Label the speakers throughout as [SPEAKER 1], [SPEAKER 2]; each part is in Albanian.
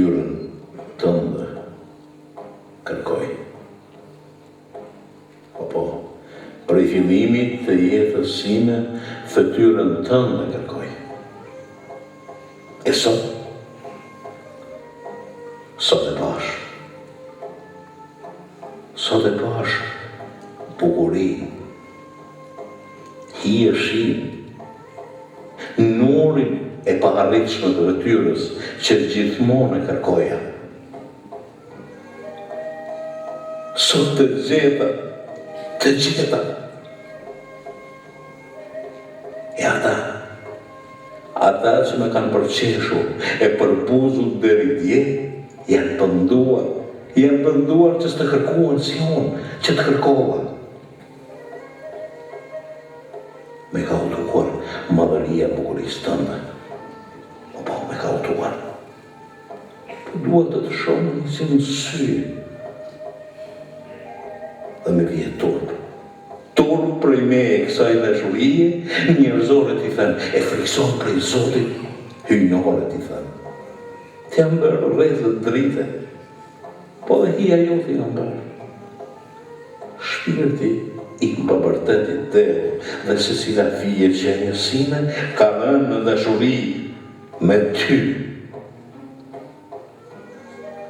[SPEAKER 1] fytyrën tënde kërkoj. Po, për i fillimit të jetës sime, fytyrën tënde kërkoj. E sot e pash. Sot e pash bukurin, hijeshin, nurin e paharritshme të fytyrës që gjithmonë e kërkoja. Sot të gjeta. E ata që me kanë përqeshur e përbuzur deri dje, janë pënduar që s'të kërkuan si unë, që të kërkova. Me ka utuar madhëria bukurisë tënde. Po, me ka utuar. Po duhet të shohim si në sy. Dhe me vje turp prej me e kësaj dashurie, njerëzore t'i thënë, e frikson prej Zotit, hyjnore t'i thënë. T'jam bërë rrezët drite, po dhe hija jo t'jam bërë. Shpirti i përbërtetit dhe se cila fije qenjësime ka dhënë në dashuri me ty.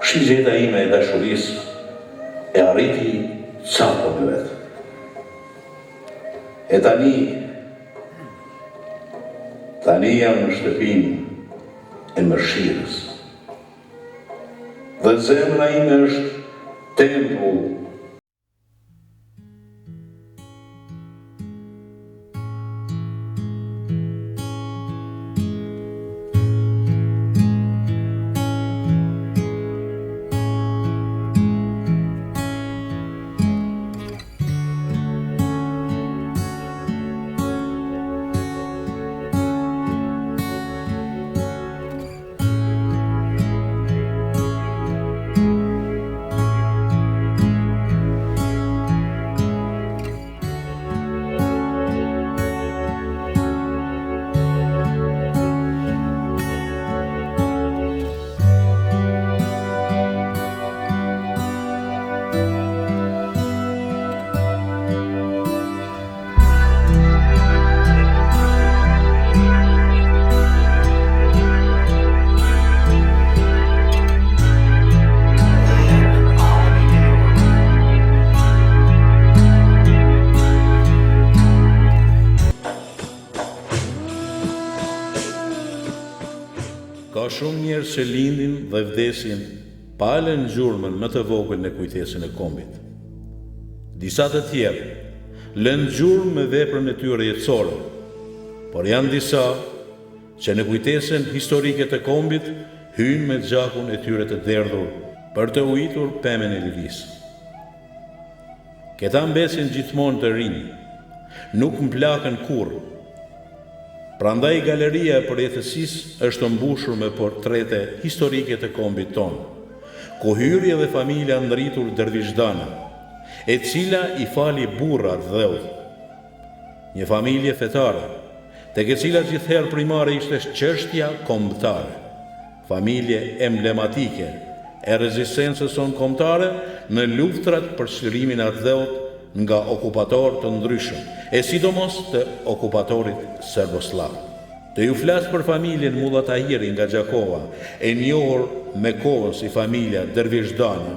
[SPEAKER 1] Shigjeta ime e dashurisë e arriti qapo me vetë. E tani jam në shtëpinë e mëshirës. Dhe zemra ime është tempull Ka shumë njerëz që lindin dhe vdesin pa lënë gjurmën më të vogël në kujtesën e kombit. Disa të tjerë lënë gjurmë me veprën e tyre jetësore, por janë disa që në kujtesën historike të kombit hynë me gjakun e tyre të derdhur për të ujitur pemën e lirisë. Këta mbesin gjithmonë të rinj, nuk mplakën kurrë. Prandaj galeria e përjetësisë është mbushur me portrete historike të kombit tonë, ku hyrje dhe familja ndritur dervishdana, e cila i fali burra dheut. Një familje fetare, tek e cila gjithherë primare ishte çështja kombëtare, familje emblematike e rezistencës sonë kombëtare në luftrat për çlirimin e dheut nga okupatorë të ndryshëm, e sidomos të okupatorit serboslav. Të ju flas për familjen Mulla Tahiri nga Gjakova, e njohur me kohën si familja Dervishdana,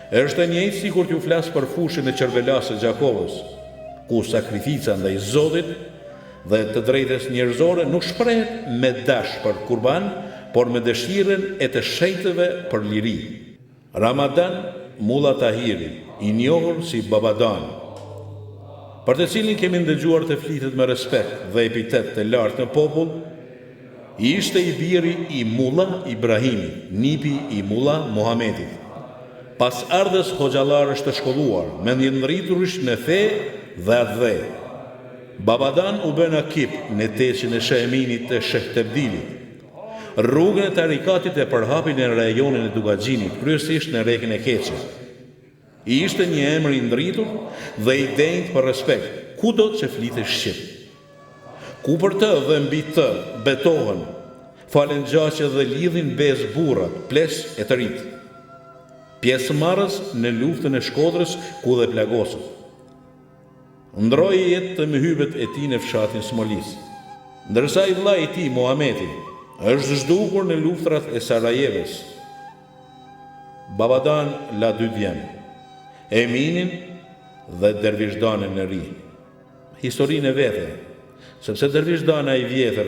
[SPEAKER 1] është e njëjtë sikur t'ju flas për fushën e Qervelas së Gjakovës, ku sakrifica ndaj Zotit dhe të drejtës njerëzore nuk shprehet me dash për kurban, por me dëshirën e të shenjtëve për liri. Ramadan Mulla Tahiri, i njohur si Babadan, për të cilin kemi ndëgjuar të flitet me respekt dhe epitet të lartë në popull, ishte i biri i Mulla Ibrahimit, nipi i Mulla Muhamedit. Pas ardhes hoxhallarësh të shkolluar, mendjenëriturish në fe dhe adhe. Babadan u bën akip në teqin e Sheheminit të Sheh Tebdilit, rrugën e tarikatit e përhapin në rajonin e Dugaxhinit, kryesisht në Rekën e Keçit. I ishte një emër i ndritur dhe i denjtë për respekt, kudo që flitej shqip. Ku për të dhe mbi të betohen falen gjaqe dhe lidhin bez burrat, plesh e të rit. Pjesëmarrës në luftën e Shkodrës ku dhe plagosët. Ndroi jetë të mëhybet e tij në fshatin Smolis. Ndërsa i vllai i tij, Muhameti, është zhdukur në luftrat e Sarajevës. Babadan la 2 djem, Eminin dhe Dervishdanën e ri. Historinë e vete, sepse Dervishdana i vjetër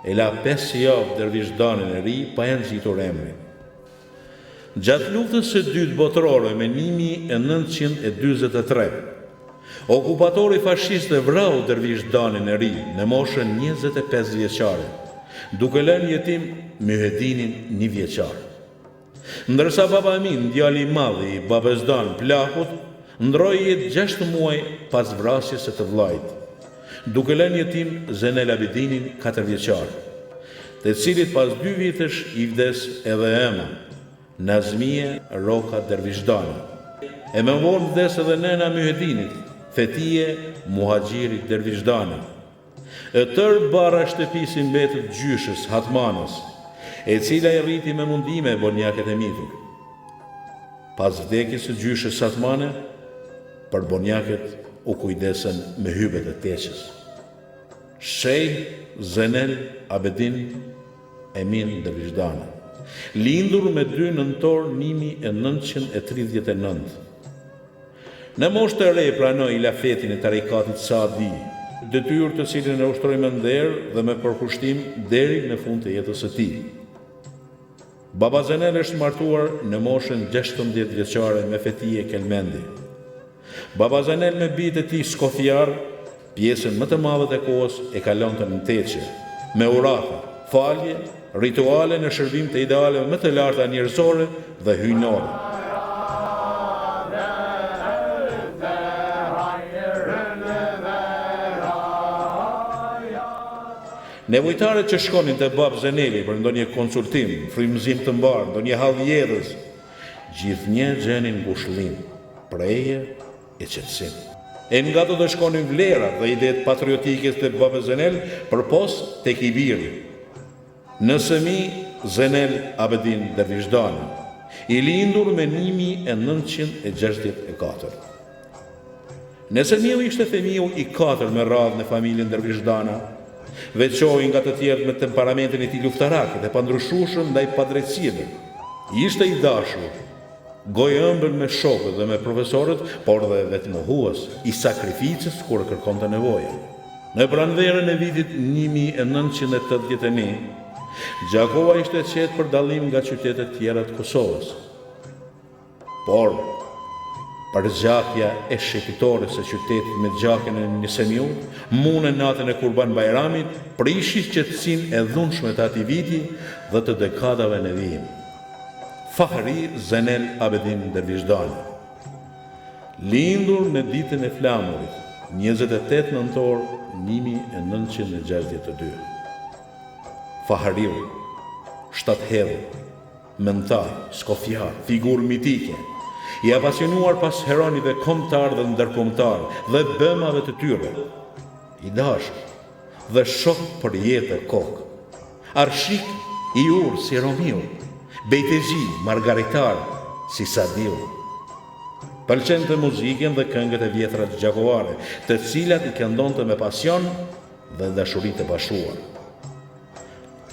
[SPEAKER 1] e la 5 javë Dervishdanën e ri pa e nxitur emrin. Gjatë luftës së dytë botërore me 1943, okupatori fashist e vrau Dervishdanën e ri në moshën 25 vjeçare, duke lënë jetim Muhedinin 1 vjeçar. Ndërsa baba Emin, djali i madh i Babezdan Plakut, ndroi jetë 6 muaj pas vrasjes së të vllait, duke lënë jetim Zenel Abidinin 4 vjeçar, të cilit pas 2 vitesh i vdes edhe ema, Nazmie Roka Dervishdana. E me vonë vdes edhe nëna Muhedinit, Fetije Muhaxhiri Dervishdana. E tërë bara shtëpisi mbetët gjyshës Hatmanës, e cila i rriti me mundime bonjaket e mitur. Pas vdekjes së gjyshës Hatmane, për bonjaket u kujdesen me hybet e teqës. Shejh Zenel Abedin Emin Dervishdana, lindur me 2 nëntor 1939. Në moshë të re pranoi ilafetin e tarikatit Saadi, detyrë të cilën e ushtroi me nder dhe me përkushtim deri në fund të jetës së tij. Baba Zenel është martuar në moshën 16 vjeçare me Fetije Kelmendi. Baba Zenel me bijtë e tij Skofjar, pjesën më të madhe të kohës e kalonte në teqe, me urata, falje, rituale në shërbim të idealeve më të larta njerëzore dhe hyjnore. Nevojtarët që shkonin të bab Zeneli për ndonjë konsultim, frymëzim të mbar, ndonjë hall jedhës, gjithnjë gjenin ngushëllim, preje e qetësim. E nga do të shkonin vlerat dhe idetë patriotike të bab Zenel përpos tek i biri. Në sëmi Zenel Abedin Dervishdana, i lindur me 1964. Nëse Miu ishte fëmiu i 4 me radhë në familjen Dervishdana, veçoi nga të tjerët me temperamentin e tij luftarak dhe pandryshueshëm ndaj padrejtësive. Ishte i dashur, gojëmbël me shokët dhe me profesorët, por dhe vetmohues, i sakrificës kur kërkonte nevojë. Në pranverën e vitit 1981, Gjakova ishte qetë për dallim nga qytetet tjera të Kosovës. Por përgjakja e shepitores së qytetit me gjakën e Nisemiu, mune natën e Kurban Bajramit, prishi qetësinë e dhunshme të atij viti dhe të dekadave në vijim. Fahri Zenel Abedin Dervishdana, lindur në ditën e flamurit, 28 nëntor 1962. Fahriu, shtathedhë, mentar, skofjar, figurë mitike, i apasionuar pas heronive kombëtar dhe ndërkombëtar dhe bëmave të tyre, i dashur dhe shok për jetë e kokë, arshik i urë si Romiu, bejtezi, margaritar si Sadiu. Pëlqente muzikën dhe këngët e vjetra të gjakovare, të cilat i këndonte me pasion dhe dashuri të bashkuar.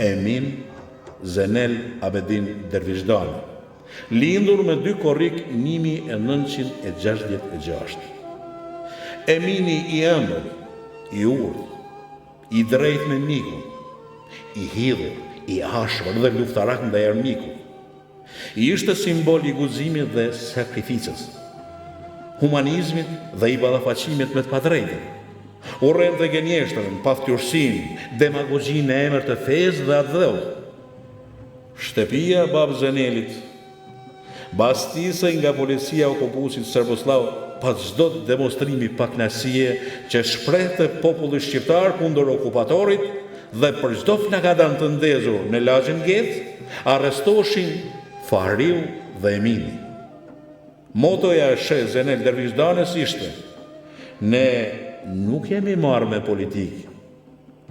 [SPEAKER 1] Emin Zenel Abedin Dervishdana, lindur me 2 korrik 1966. Emini i ëmbël, i urtë, i drejt me mikun, i hidhur, i ashpër dhe luftarak ndaj armikut. I ishte simbol i guzimit dhe sakrificës, humanizmit dhe i ballafaqimit me të padrejtën. Urrente gënjeshtrën, paftyursinë, demagogjinë në emër të fesë dhe atdhëut. Shtëpia bab Zenelit bastisej nga policia okupuesit serboslav pas çdo demonstrimi pakënaqësie që shprehte populli shqiptar kundër okupatorit dhe për çdo flagadan të ndezur në lagjën Get, arrestoheshin Fahriu dhe Emini. Motoja e sheh Zenel Dervishdanës ishte: ne nuk jemi marrë me politikë,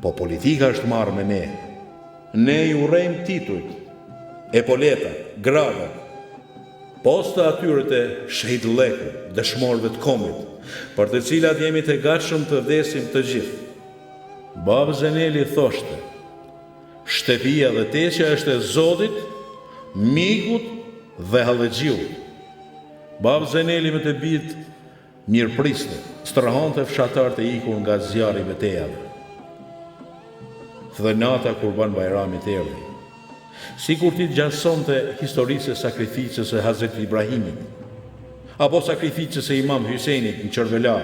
[SPEAKER 1] po politika është marrë me ne. ne i urrejmë titujt, epoletat, gradat, posta atyre të shehidlleku, dëshmorëve të kombit, për të cilat jemi të gatshëm të vdesim të gjithë. Babë Zeneli thoshte, shtëpia dhe teqja është e Zotit, mikut dhe hallëxhiut. Babë Zeneli me të bitë mirëpriste, strahonte fshatarët e ikur nga zjarri i betejave. Dhe nata Kurban Bajramit erdhi, sikur t'i gjasonte historisë e sakrificës së Hazret Ibrahimit, apo sakrificës së Imam Hysejnit në Qërbela.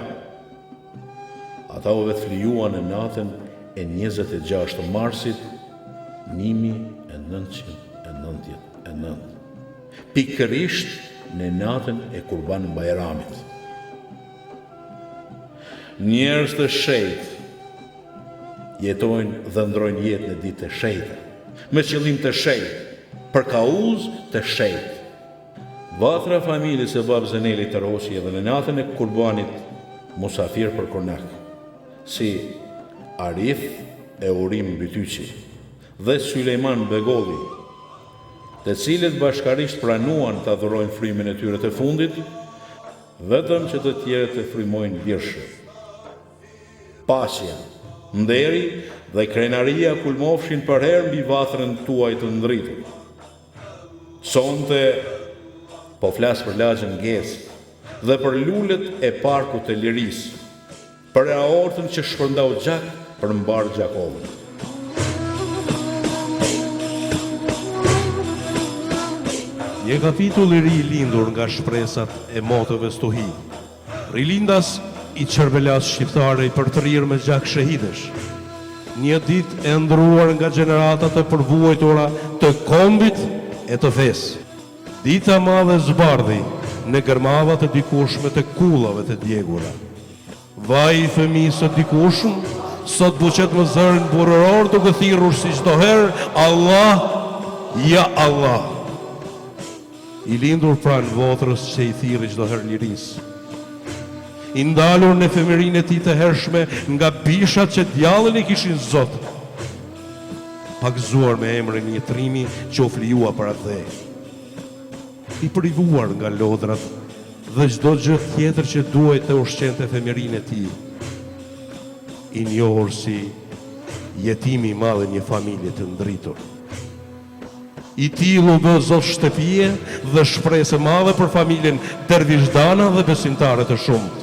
[SPEAKER 1] Ata u vetflijuan në natën e 26 marsit 1999, pikërisht në natën e Kurban Bajramit. Njerëz të shejtë jetojnë dhe ndrojnë jetë në ditë të shejtë, me qëllim të shejtë, për kauzë të shejtë. Vatra familjes e babë Zenelit të rosi edhe në natën e Kurbanit musafir për konak, si Arif e Urim Bytyqi dhe Sulejman Begolli, të cilët bashkarisht pranuan të adhurojnë frymën e tyre të fundit, vetëm që të tjerët të frymojnë birshë. Paqja, nderi dhe krenaria kulmofshin për herë mbi vatrën tuaj të ndritur. Sonte po flas për lagjën Gezë dhe për lulet e parkut të lirisë, për aortën që shpërndau gjak për mbar Gjakovën.
[SPEAKER 2] Një kapitull i ri i lindur nga shpresat e motëve stuhi. Rilindas i Qërbelas shqiptare i përtërir me gjak shahidesh. Një dit e ndruar nga gjeneratat e përvuajtura të kombit e të fesë. Dita madhe zbardhi në gërmavat e dikushme të kullave të djegura. Vaj i fëmisë të dikushme, sot buqet më zërin burëror duke thirrur si çdo herë, Allah, ja Allah. I lindur pranë votrës që i thirrë çdo herë lirisë. I ndalur në femërinë e tij të hershme nga bishat që djallën i kishin Zot. Pagzuar me emrin një trimi që u flijua për atë. I privuar nga lodrat dhe çdo gjë tjetër që duhej të ushqente femërinë e tij. I njohur si jetimi i madh i një familje të ndritur. I tillu bë Zot shtëpie dhe shpresë madhe për familjen dervishdana dhe besimtare të shumt.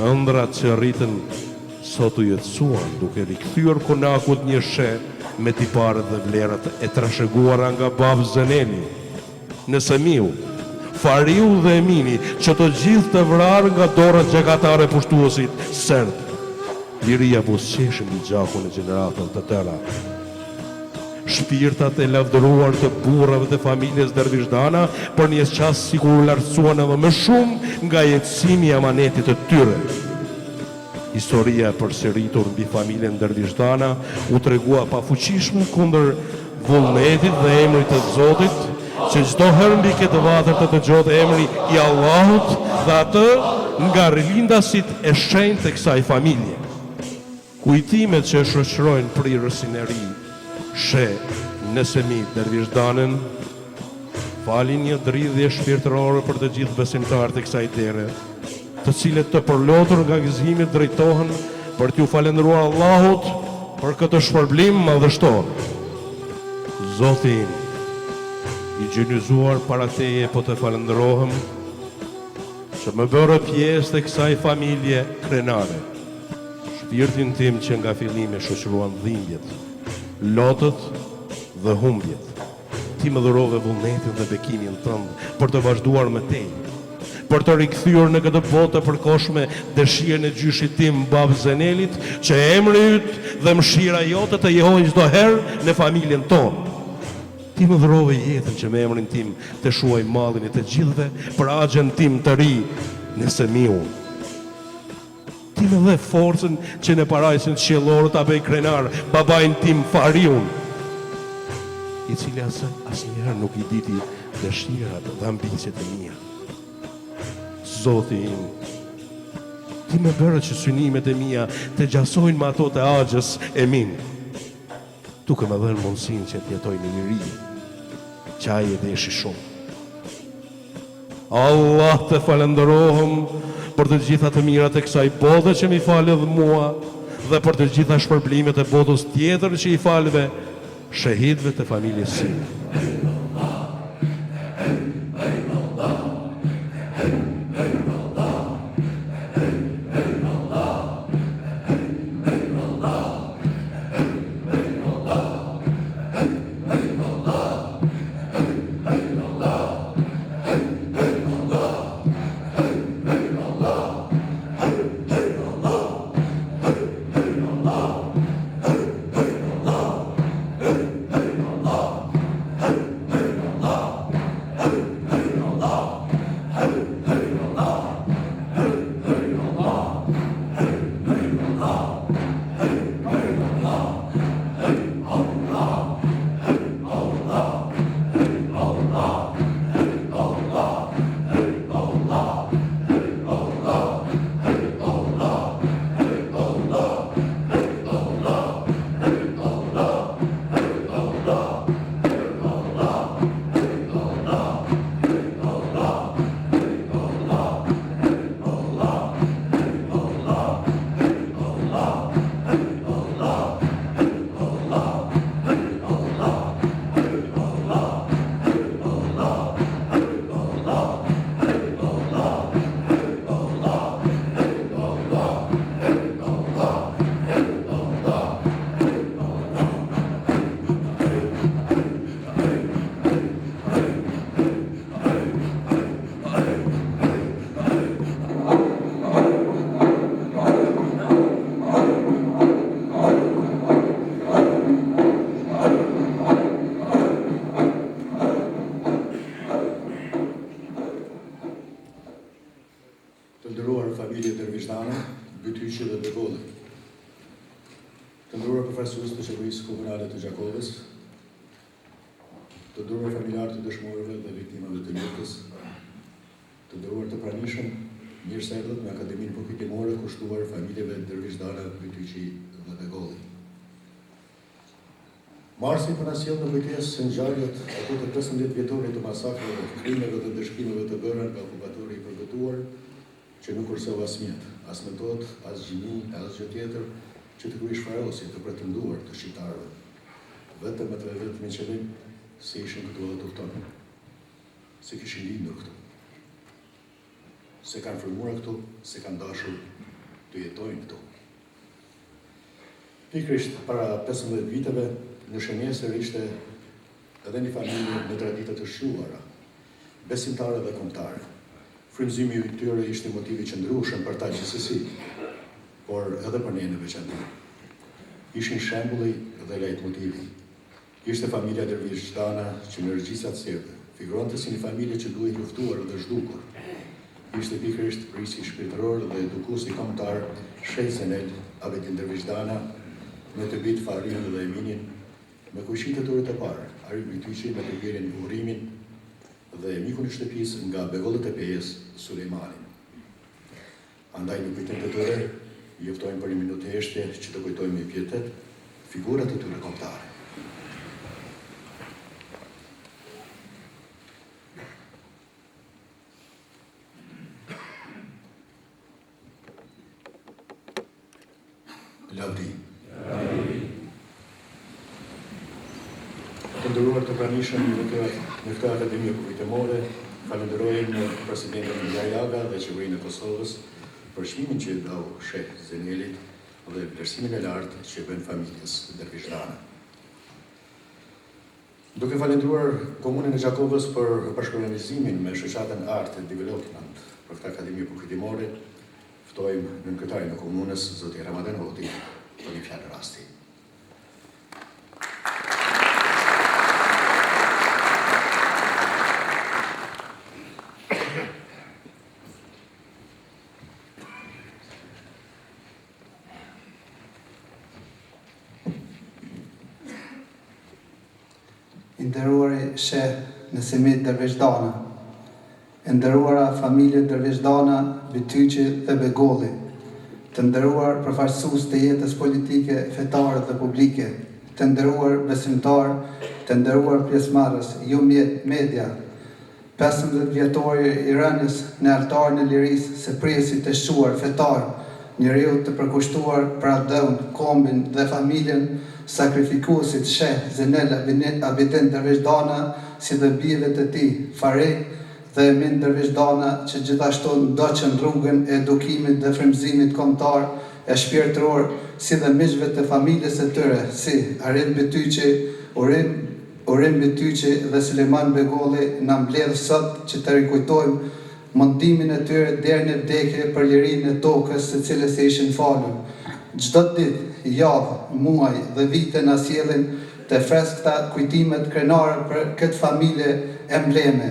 [SPEAKER 2] Ëndrat që rritën sot u jetësuan duke rikthyer konakut një she me tiparet dhe vlerat e trashëguara nga babë Zeneli, në Semiu, Fariu dhe Emini, që të gjithë të vrarë nga dorët gjekatare pushtuesit serb. Liria buzëqeshën i gjakun e gjeneratën të tëra. Shpirtat e lavdëruar të burrave të familjes dervishdana për një qas sikur u lartësuan edhe më shumë nga jetësimi i amanetit të tyre. Historia e përsëritur mbi familjen dervishdana u tregua pafuqishme kundër vullnetit dhe emrit të Zotit, që çdo herë mbi këtë vatër të dëgjohet emri i Allahut dhe atë nga rilindasit e shenjtë të kësaj familje. Kujtimet që shoqërojnë prirësin e ri she në Semi dervishdanën falin një dridhje shpirtërore për të gjithë besimtarët e kësaj dere, të cilët të përlotur nga gëzimit drejtohen për t'ju falendëruar Allahut për këtë shpërblim madhështor. Zoti im, i gjinizuar para teje po të falendërohem që më bërë pjesë të kësaj familje krenare. Shpirtin tim që nga fillimi shoqëruan dhimbjet, lotët dhe humbjet. Ti më dhurove vullnetin dhe bekimin tënd për të vazhduar me tej, për të rikthyer në këtë botë të përkohshme dëshirën e gjyshit tim Bab Zenelit, që emri yt dhe mëshira jote të jehojnë çdo herë në familjen tonë. Ti më dhurove jetën që me emrin tim të shuaj mallin e të gjithëve për axhen tim të ri në Semiu. Ti më dhe forcën që në parajsin qiellor ta bëj krenar babain tim Fariun, i cili asnjëherë nuk i diti dëshirat dhe ambicjet e mia. Zoti im, ti më bëre që synimet e mia të gjasojnë me ato të axhës e min. duke më dhënë mundësinë që të jetoj në liri, qaj e deshi shumë. Allah të falenderohëm për të gjitha të mirat e kësaj bote që mi falë dhe mua, dhe për të gjitha shpërblimet e botës tjetër që i falëve shahidëve të familjes sime.
[SPEAKER 3] Të nderuar familje Dervishdana, Bytyqi dhe Begolli, të nderuar përfaqësues të Qeverisë Komunale të Gjakovës, të nderuar familjarë të dëshmorëve dhe viktimave të luftës, të nderuar të pranishëm, mirë se erdhët në Akademinë Përkujtimore kushtuar familjeve Dervishdana, Bytyqi dhe Begolli. Marsi për na sjell në kujtesë se ngjarjet ato të 15 vjetorit të masakrave, të krimeve dhe dëshkimeve të bëra nga okupatori i përgëtuar, që nuk kurseu as mjet, as metodë, as gjini, as gjë tjetër që të kryej shfarosje të pretenduar të shqiptarëve, vetëm me të vetëm qëllim se ishin këtu dhe të këtonë, se kishin lindur këtu, se kanë frymura këtu, se kanë dashur të jetojnë këtu. Pikërisht para 15 viteve, në Shënjesër ishte edhe një familje në tradita të shquara, besimtare dhe kombëtare. Frymëzimi i tyre ishte motivi qëndrueshëm për ta gjithsesi, por edhe për ne në veçantë. Ishin shembulli dhe lejtmotivi. Ishte familja Dervishdana që në regjistrat serbe figuronte si një familje që duhej luftuar dhe zhdukur. Ishte pikërisht prisi shpirtëror dhe edukuesi kombëtar Sheh Zenel Abedin Dervishdana me të bitë Farinën dhe Eminin, me kujshitë të të parë, Ari Bytyqi me të bjerin Urimin dhe mikun e shtëpisë nga Begollët e Pejes, Sulejmanin. Andaj në kujtim të tyre, jeftojmë për një minutë heshtje që të kujtojmë me pietet figurat e tyre kombëtare. Lavdi. Të nderuar të pranishëm në këtë Akademi Përkujtimore, falenderojmë presidentin Ilja Jaga dhe qeverinë e Kosovës për çmimin që i dhau Sheh Zenelit dhe vlerësimin e lartë që bën familjes Dervishdana. Duke falenderuar komunën e Gjakovës për bashkëorganizimin me shoqatën Art Development për këtë Akademi Përkujtimore, ftojmë në kryetarin e komunës, zoti Ramadan Hoti, për një fjalë rasti.
[SPEAKER 4] I nderuari Sheh Nesimit Dervishdana, e nderuara familje Dervishdana, Bytyqi dhe Begolli, të nderuar përfaqësues të jetës politike, fetare dhe publike të nderuar besimtar, të nderuar pjesëmarrës, ju media, 15 vjetori i rënies në altarin e lirisë së priesit të shuar fetar, njeriu të përkushtuar për Adën, kombin dhe familjen, sakrifikuesit Sheh Zenel Abidin Dervish Dana, si dhe bijve të tij, Farej dhe Emin Dervish Dana, që gjithashtu ndoqën rrugën e edukimit dhe frymëzimit kombëtar e shpirtëror, si dhe miqve të familjes së tyre, si Arin Betyqi, Urim Betyqi dhe Suleman Begolli, na mbledh sot që të rikujtojmë mundimin e tyre deri në vdekje për lirinë e tokës së cilës e ishin falur. Çdo ditë, javë, muaj dhe vite na sjellin të freskëta kujtimet krenare për këtë familje embleme.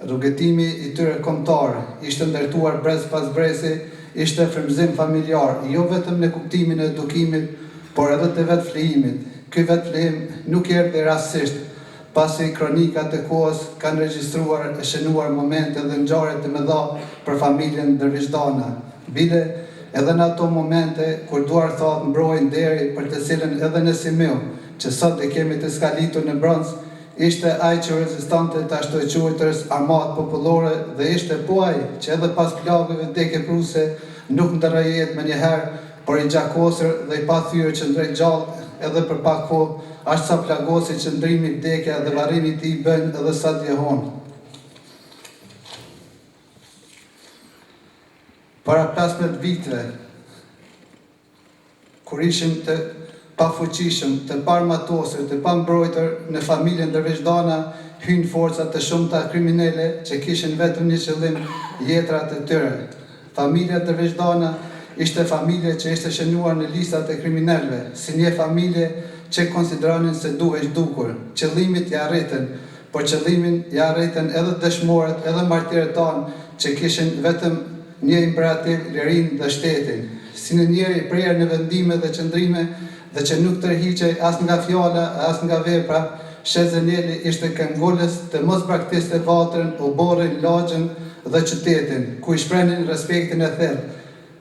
[SPEAKER 4] Rrugëtimi i tyre kombëtar ishte ndërtuar brez pas brezi, ishte frymëzim familjar, jo vetëm në kuptimin e edukimit, por edhe të vetë flijimit. Ky vetë flijim nuk erdhi rastësisht, pasi kronikat e kohës kanë regjistruar e shënuar momente dhe ngjarje të mëdha për familjen Dervish Dana. Bile edhe në ato momente kur duar thot mbrojnë deri për të cilën edhe në Simiu, që sot e kemi të skalitur në bronz, ishte ai që rezistante të ashtu e quajtës armatë popullore dhe ishte po ai që edhe pas plagëve vdekje pruse nuk ndërroi jetë më njëherë, por i gjakosur dhe i pathyrë që ndrej gjallë edhe për pak kohë, ashtë sa plagosi që ndrimi, vdekja dhe varrimi i tij bën edhe sa djehon. Para 15 viteve, kur ishim të pafuqishëm, të parmatosur, të pambrojtur, në familjen Dervish Dana hyn forca të shumta kriminale që kishin vetëm një qëllim, jetrat e tyre. Familja Dervish Dana ishte familje që ishte shënuar në listat e kriminalëve, si një familje që konsideronin se duhej zhdukur. Qëllimit i arritën, por qëllimin i arritën edhe dëshmorët, edhe martirët tanë që kishin vetëm një imperativ, lirinë dhe shtetin. Si në njeri prerë në vendime dhe qëndrime dhe që nuk tërhiqej as nga fjala, as nga vepra, Sheh Zeneli ishte këmbgulës të mos praktiste vatrën, oborrin, lagjën dhe qytetin, ku i shprenin respektin e thellë.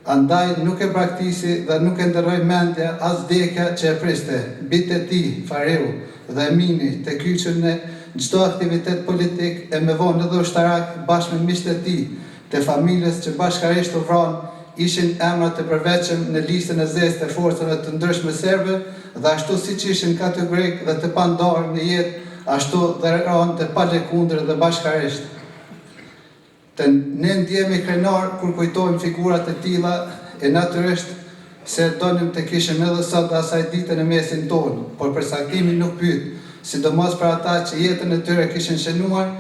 [SPEAKER 4] Andaj nuk e praktisi dhe nuk e ndërroi mendja as vdekja që e priste. Bitë e tij, Fareu dhe Emini, të kyçën në çdo aktivitet politik e me vonë edhe ushtarak bashkë me miqtë e tij, të familjes që bashkërisht u vranë, ishin emra të përveçëm në listën e zezë të forcave të ndryshme serbe dhe ashtu siç ishin kategorik dhe të pandarë në jetë, ashtu dhe ranë të palekundër dhe bashkërisht. Ne ndjehemi krenar kur kujtojmë figurat e tilla e natyrisht se donim të kishim edhe sot asaj dite në mesin tonë, por përsaktimi nuk pyet, sidomos për ata që jetën e tyre kishin shënuar,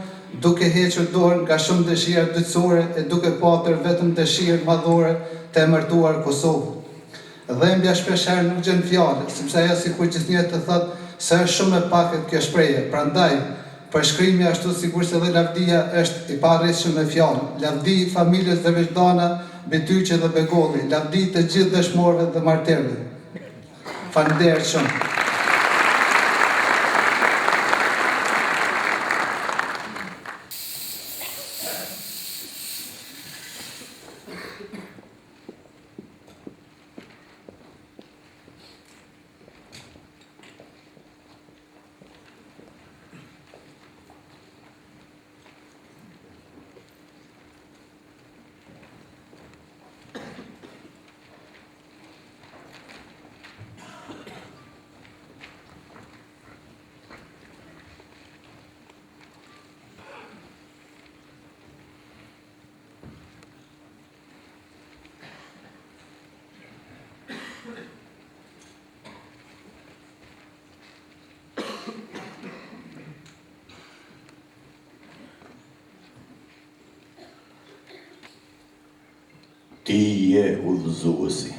[SPEAKER 4] duke hequr dorën nga shumë dëshira dytësore e duke patur vetëm dëshirë madhore të emërtuar Kosovë. Dhembja shpeshherë nuk gjen fjalë, sepse ajo sikur gjithnjë të thotë se është shumë e pakët kjo shprehje. Prandaj, përshkrimi ashtu sikur se dhe lavdia është i parrishëm me fjalë. Lavdi familjes Dervish Dana, Betyqi dhe Begolli, lavdi të gjithë dëshmorëve dhe martirëve. Faleminderit shumë.
[SPEAKER 5] Ti je udhëzuesi,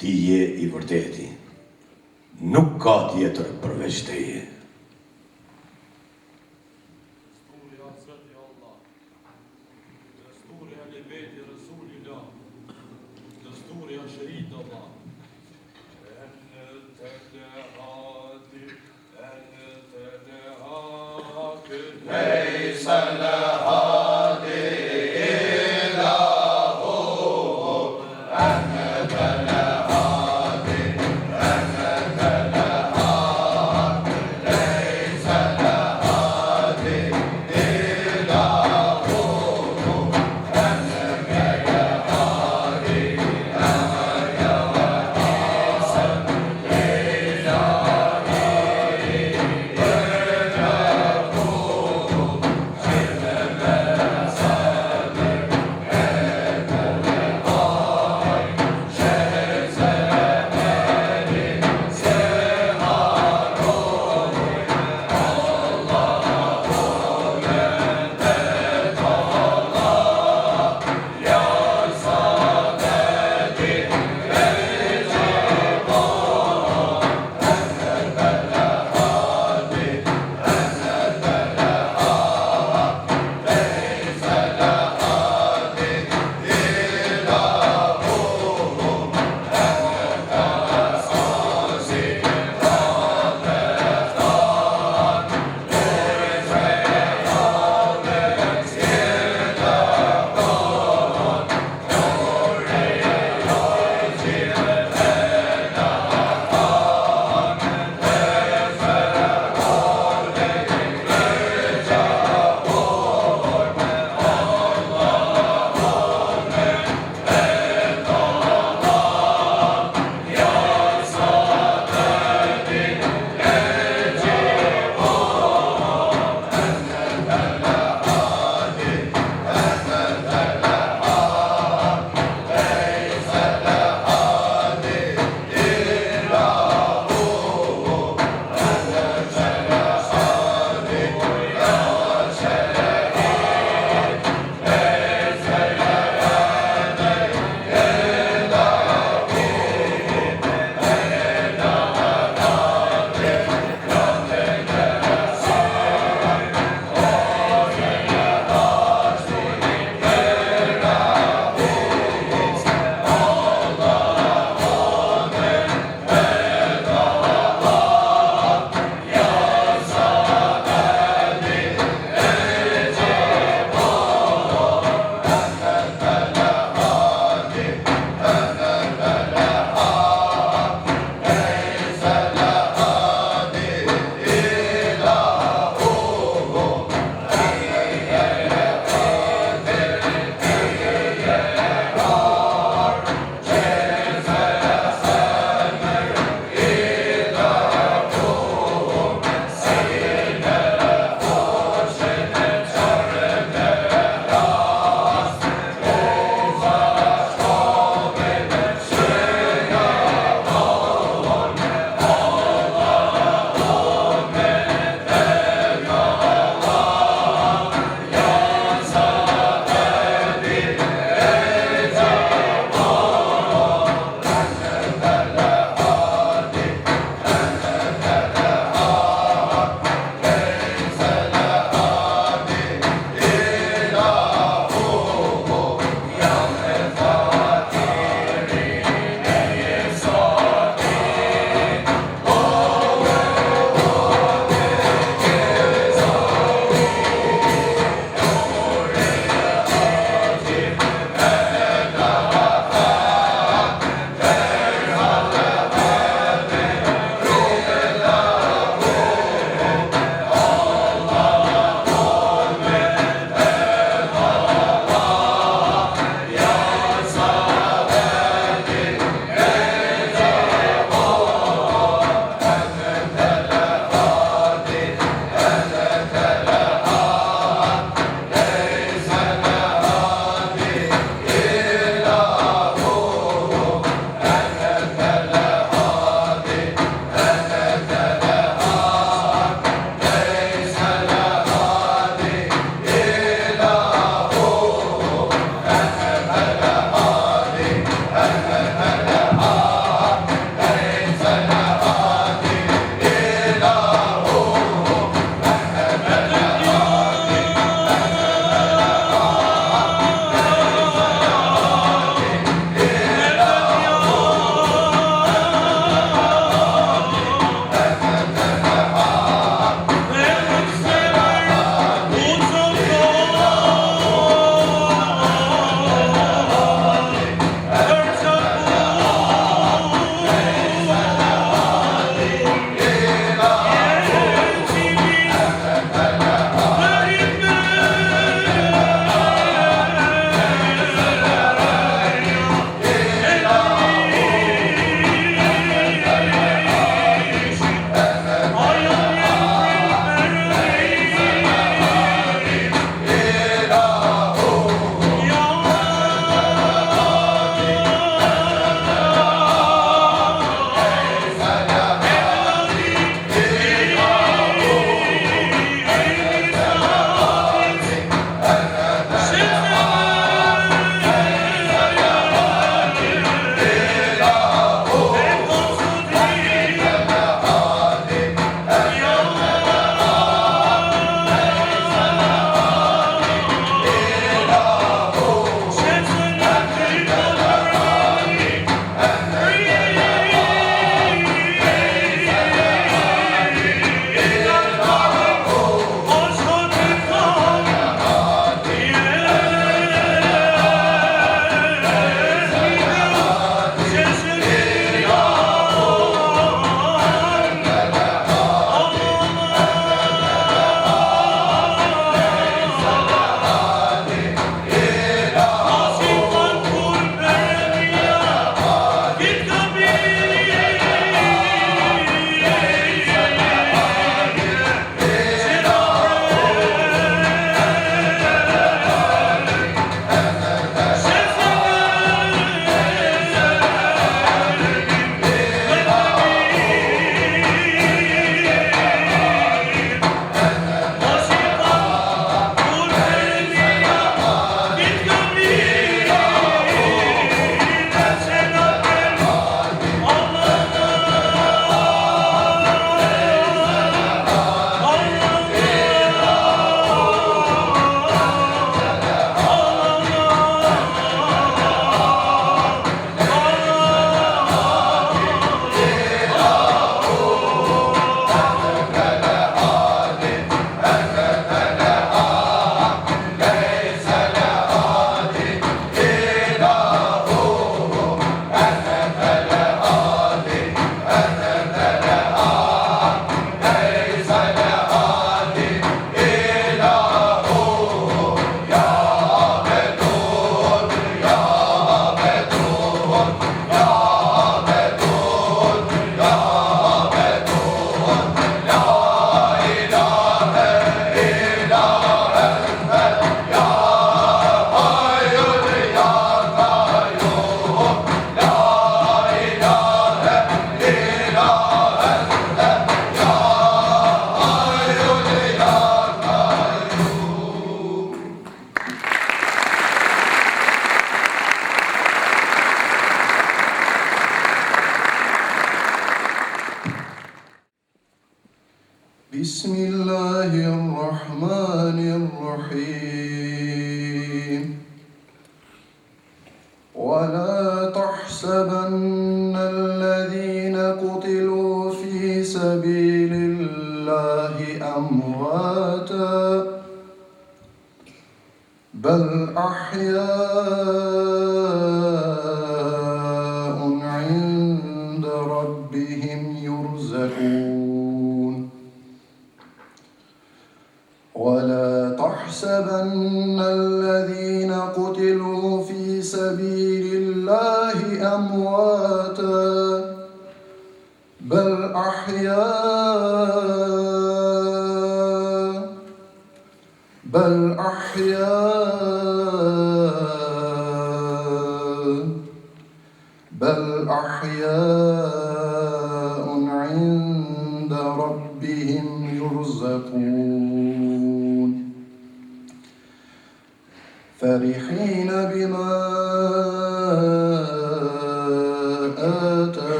[SPEAKER 5] ti je i vërteti, nuk ka tjetër përveç teje.
[SPEAKER 6] الرحمن الرحيم ولا تحسبن الذين قتلوا في سبيل الله أمواتا بل أحياء عند ربهم يرزقون ولا تحسبن الذين قتلوا في سبيل الله أمواتا بل أحياء عند ربهم يرزقون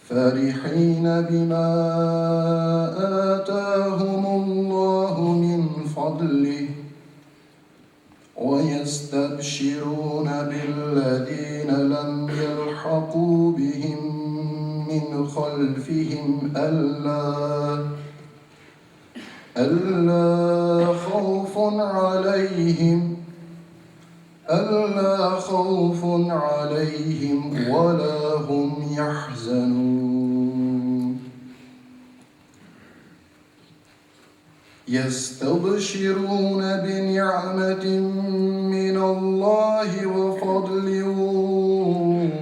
[SPEAKER 6] فرحين بما آتاهم الله من فضله ويستبشرون بالذين لم يلحقوا بهم من خلفهم ألا خوف عليهم ولا هم يحزنون يستبشرون بنعمة من الله وفضل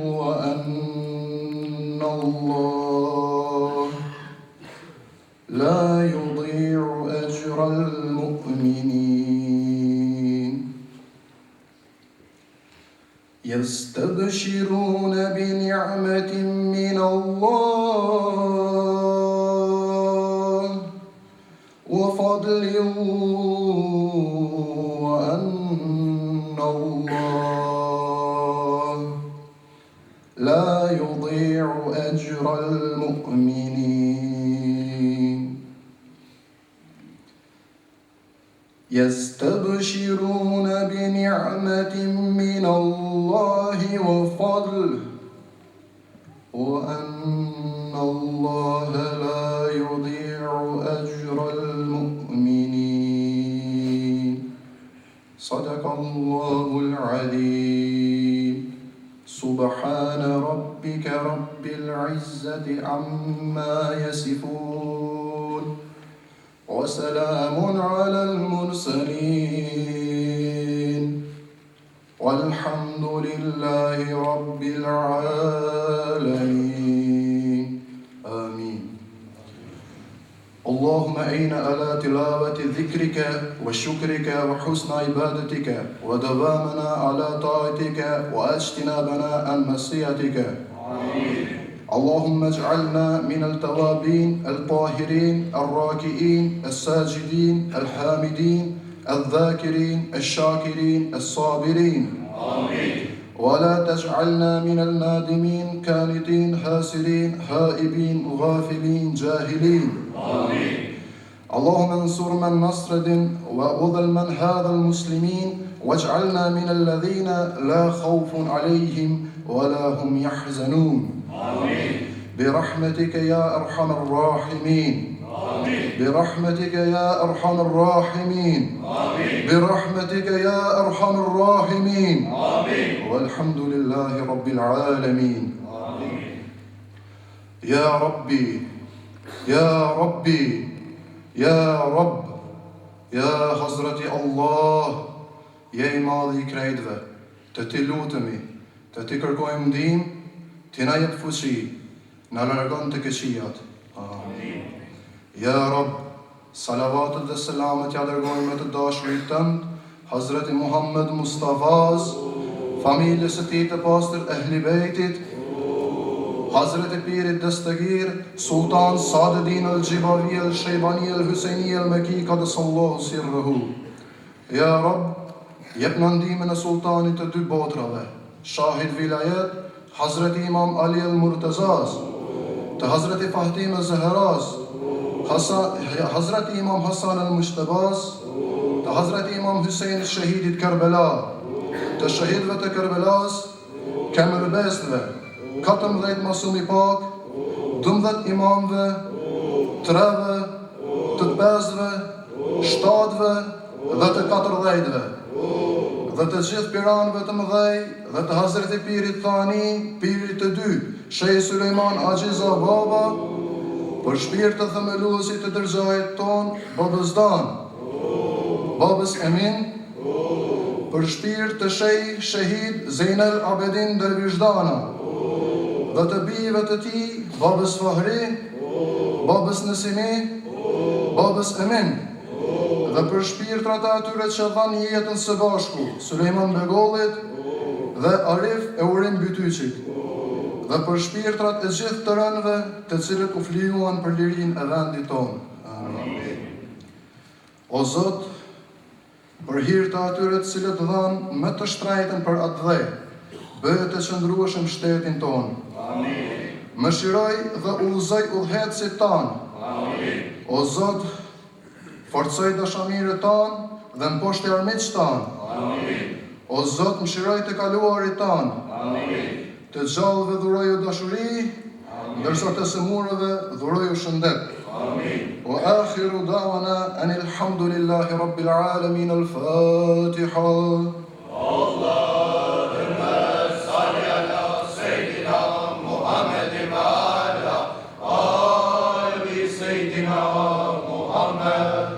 [SPEAKER 6] وأن الله لا يضيع أجر المؤمنين يستبشرون بنعمة من الله وفضل وأن الله لا يضيع أجر المؤمنين يستبشرون بنعمة من الله وفضل وأن الله لا يضيع أجر المؤمنين صدق الله العظيم سبحان ربك رب العزة عما يصفون وسلام على المرسلين والحمد لله رب العالمين آمين اللهم أعنا على تلاوة ذكرك وشكرك وحسن عبادتك ودوامنا على طاعتك واجتنابنا عن معصيتك آمين اللهم اجعلنا من التوابين الطاهرين الراكعين الساجدين الحامدين الذاكرين الشاكرين الصابرين آمين ولا تجعلنا من النادمين كانتين هاسرين هائبين غافلين جاهلين آمين اللهم انصر من نصر وأضل من هذا المسلمين واجعلنا من الذين لا خوف عليهم ولا هم يحزنون آمين برحمتك يا أرحم الراحمين آمين برحمتك يا أرحم الراحمين آمين برحمتك يا أرحم الراحمين آمين والحمد لله رب العالمين آمين يا ربي يا ربي يا رب يا حضرة الله يا ماضي كريدفة تتلوتمي تتكركويم ديم تنايب فوشي نالرغان تكشيات آمين يا رب صلوات والسلام يا درغويم تداشري تند حضرة محمد مصطفى فاميليا ستيت باستر أهل بيتت حضرة بير الدستگير سلطان سعد الدين الجباري الشيباني الحسيني المكي قدس الله سره يا رب يبنندي من سلطان تدبوترا شاهد ولايات حضرت إمام علي المرتضى të Hazreti Fahtime Zahras, Hazreti Imam Hasan al-Mushtabas, të Hazreti Imam Hussein Shahidit Karbala, të shahidve të Karbalas, Kemerbesve, 14 masumi pak, 12 imamve, 3-ve, të 5-ve, 7-ve dhe të 14-ve, dhe të gjithë piranëve të mëdhej dhe të Hazreti Pirit Thani, Pirit të 2, Shej Sulejman Ajiza Baba, për shpirt të themeluesit të dërgjajit ton, babës Dan, babës Emin, për shpirt të Shej Shahid Zeynel Abedin Dervishdana, dhe të bijve të ti, babës Fahri, babës Nësimi, babës Emin, dhe për shpirtrat e atyre që dhanë jetën së bashku, Sulejman Begollit dhe Arif Eurim Bytyqit, dhe për shpirtrat e gjithë të rënëve të cilët u flijuan për lirin e vendit tonë. Amin. O Zot, për hir të atyre të cilët dhanë me të shtrajtën për atë dhe, bëhet të qëndrueshëm shtetin tonë. Amin. Mëshiroj dhe udhëzoj udhëhecit tanë. Amin. O Zot, forcoj dashamirët tanë dhe mposhti armiqtë tanë. Amin. O Zot, mëshiroj të kaluarit tanë. Amin. Të gjallëve dhuroju dashuri, ndërsa të sëmurëve dhuroju shëndet. Amin. Wa akhiru da'wana anil hamdulillahi rabbil alamin al-Fatiha. Allahumma salli ala Seyyidina Muhammedin wa ala ali Seyyidina Muhammed.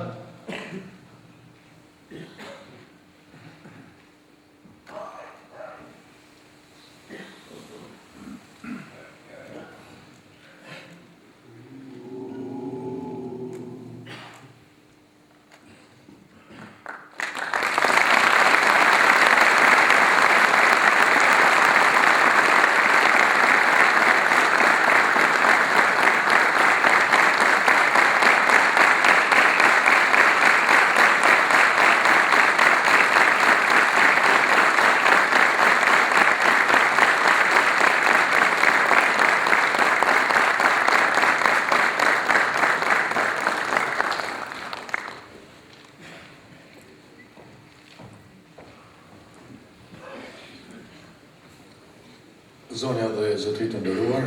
[SPEAKER 3] Zonja dhe zotërit të nderuar,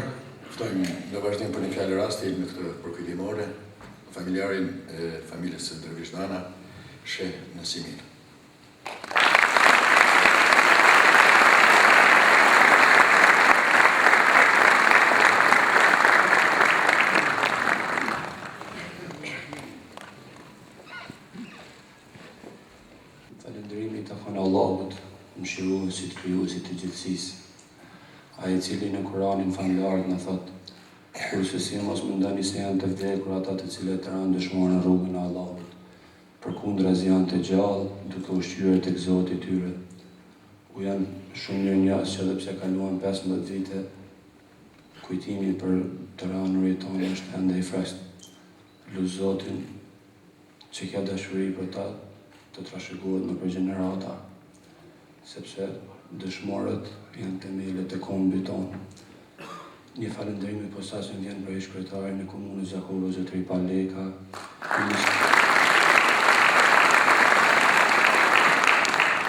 [SPEAKER 3] ftojmë në vazhdim për një fjalë rasti në këtë përkujtimore, familjarin e familjes së Dervishdana, Sheh Nësimin.
[SPEAKER 7] Falënderimi të thonë Allahut, mëshiruesit, krijuesit të gjithësisë, ai i cili në Kur'anin familjarët në thotë, kurse si mos mendoni se janë të vdekur ata të cilët ranë dëshmorë në rrugën e Allahut, përkundrazi janë të gjallë, duke ushqyer tek Zoti i tyre. U janë shumë mirënjohës që edhe pse kaluan 15 vite, kujtimi për të ranurit tonë është ende i freskët. Lut Zotin që kjo dashuri për ta të trashëgohet më për gjenerata, sepse dëshmorët janë themelët e kombit tonë. Një falënderim i posaçëm vjen për ish-kryetarin e komunës Gjakovo Zotëri Paleka,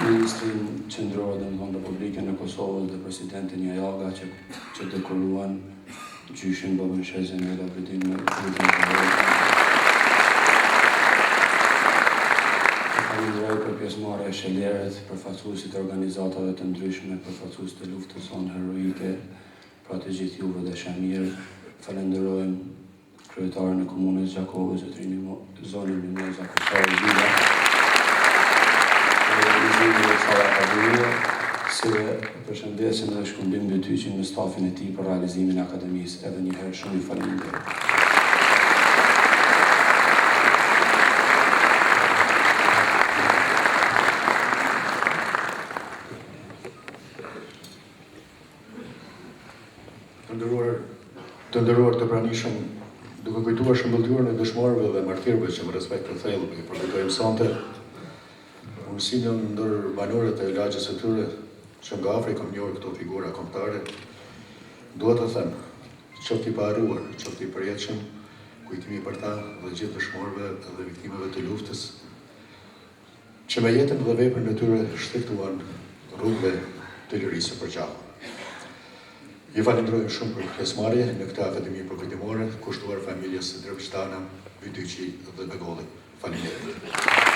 [SPEAKER 7] Ministrin Qendror dhe në Republikën e Kosovës dhe Presidentin Jajaga që dekoruan gjyshin babën Shezën e Labedin me frutin të vërë. Falenderoj për pjesëmarrjen e sheleret, përfaqësuesit e organizatave të ndryshme, përfaqësuesit e luftës sonë heroike, pra të gjithë juve dhe shamirë. Falenderojmë kryetarin e komunës Gjakovo, zonin Mimoza Kosovë Vida, se përshëndesim dhe shkëmbim Bytyqin me stafin e tij për realizimin e akademisë. Edhe një herë shumë i falenderoj.
[SPEAKER 3] Të nderuar të pranishëm, duke kujtuar shëmbëltyrën e dëshmorëve dhe martirëve që me respekt të thellë i përkujtojmë sonte, unë si një ndër banorët e lagjës së tyre që nga Afrika njohin këto figura kombëtare, dua të them qoftë i paharuar, qoftë i përjetshëm, kujtimi për ta dhe gjithë dëshmorëve dhe viktimeve të luftës, që me jetën dhe veprën e tyre shtektuan rrugëve të lirisë së përgjithshme. Ju falenderoj shumë për pjesëmarrje në këtë akademi përkujtimore, kushtuar familjes Dervishdana, Bytyqi dhe Begolli. Faleminderit.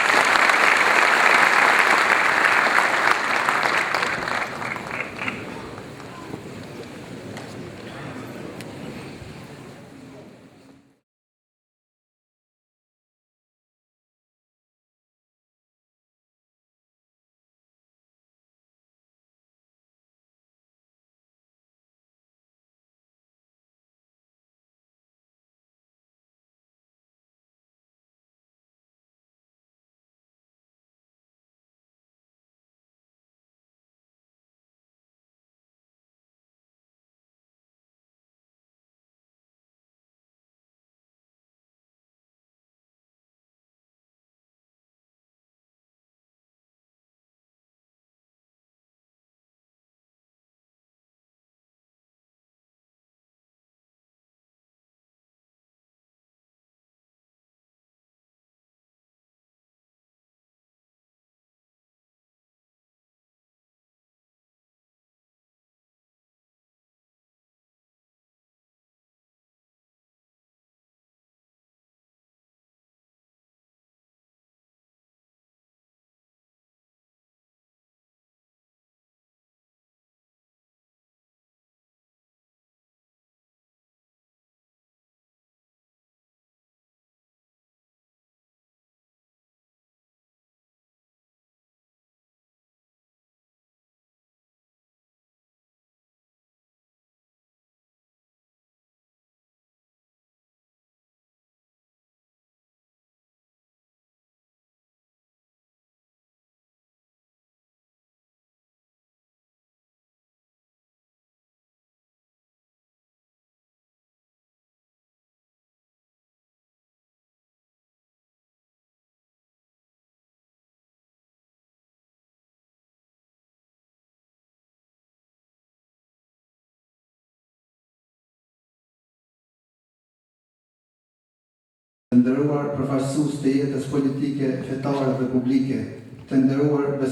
[SPEAKER 4] Të nderuar përfaqësues të jetës politike, fetare dhe publike, të nderuar